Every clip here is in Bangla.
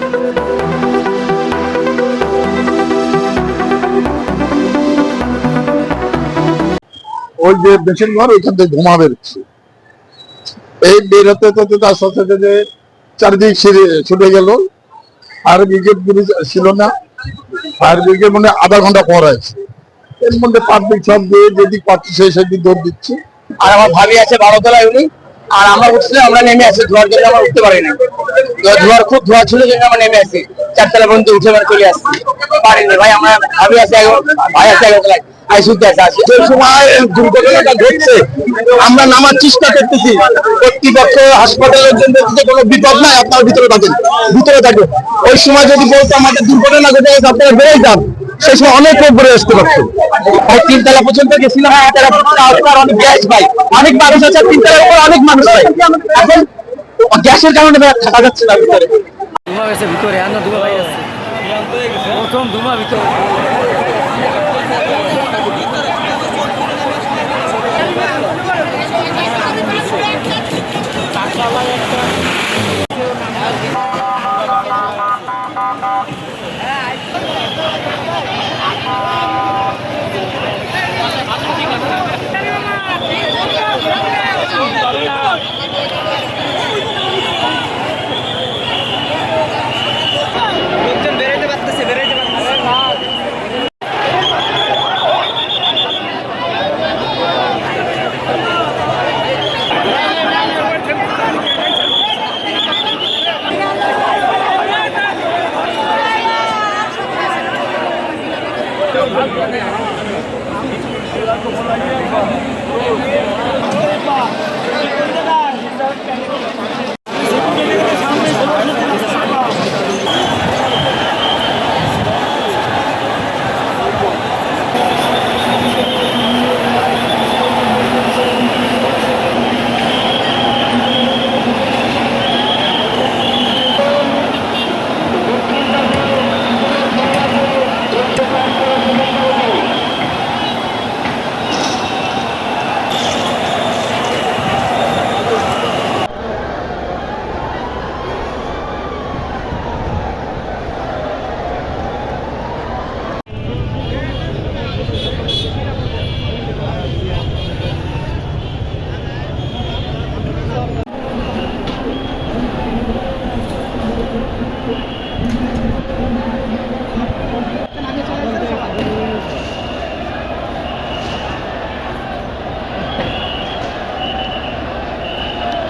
ওই যে মেশিন ঘর ওইখান থেকে ধোঁয়া বেরোচ্ছে, এই বের হতে হতে আস্তে আস্তে যে চারিদিক ছুটে গেল। ফায়ার ব্রিগেড পুলিশ ছিল না, ফায়ার ব্রিগেড মানে আধা ঘন্টা পর আছে। এর মধ্যে পাবলিক সব দিয়ে যেদিক পাচ্ছি সেই সেদিক দৌড় দিচ্ছি। আর আমার ভাবি আছে 12 তলায় উনি, আর আমরা উঠছিলাম, আমরা নেমে আসি ধোয়ার জন্য, আমরা উঠতে পারি না, ধোয়ার খুব ধোয়া ছিল জন্য আমরা নেমে আসি, 4 তলা পর্যন্ত উঠে চলে আসছি, পারিনি ভাই। আমরা ভাবি আছে, ভাই আছে 11 তলায়, আইসিউতে আছে। যে সময় দুর্ঘটনাটা ঘটছে আমরা নামার চেষ্টা করতেছি, কর্তৃপক্ষ হাসপাতালের জন্য যে কোনো বিপদ নাই, আপনার ভিতরে থাকেন, ভিতরে থাকেন। ওই সময় যদি বলতো আমাদের দুর্ঘটনা ঘটে গেছে আপনারা বেরোয় যান, সেই সময় অনেক লোক বেড়ে আসতে পারতো। ভাই 3 তলা পর্যন্ত গেছিলাম, 3 তলা পর্যন্ত অনেক গ্যাস ভাই, অনেক মানুষ আছে 3 তলার উপর, অনেক মানুষ ভাই। এখন গ্যাসের কারণে থাকা যাচ্ছে না ভিতরে। ধোঁয়া গেছে ভিতরে, আন্না ধোঁয়া ভাই আছে, প্রথম ধোঁয়া ভিতরে।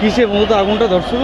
কিসে মূলত আগুনটা ধরছিল?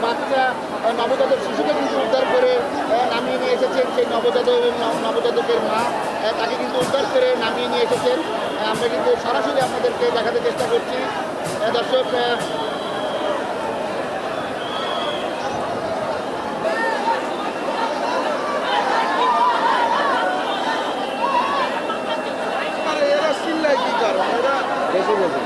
বাচ্চা নবজাতক শিশুকে কিন্তু উদ্ধার করে নামিয়ে নিয়ে এসেছেন সেই নবজাতকের মা, তাকে কিন্তু উদ্ধার করে নামিয়ে নিয়ে এসেছেন। আমরা কিন্তু সরাসরি আপনাদেরকে দেখাতে চেষ্টা করছি। দর্শক, এরা চিল্লায় কি কারণ, এরা বেশি বলছে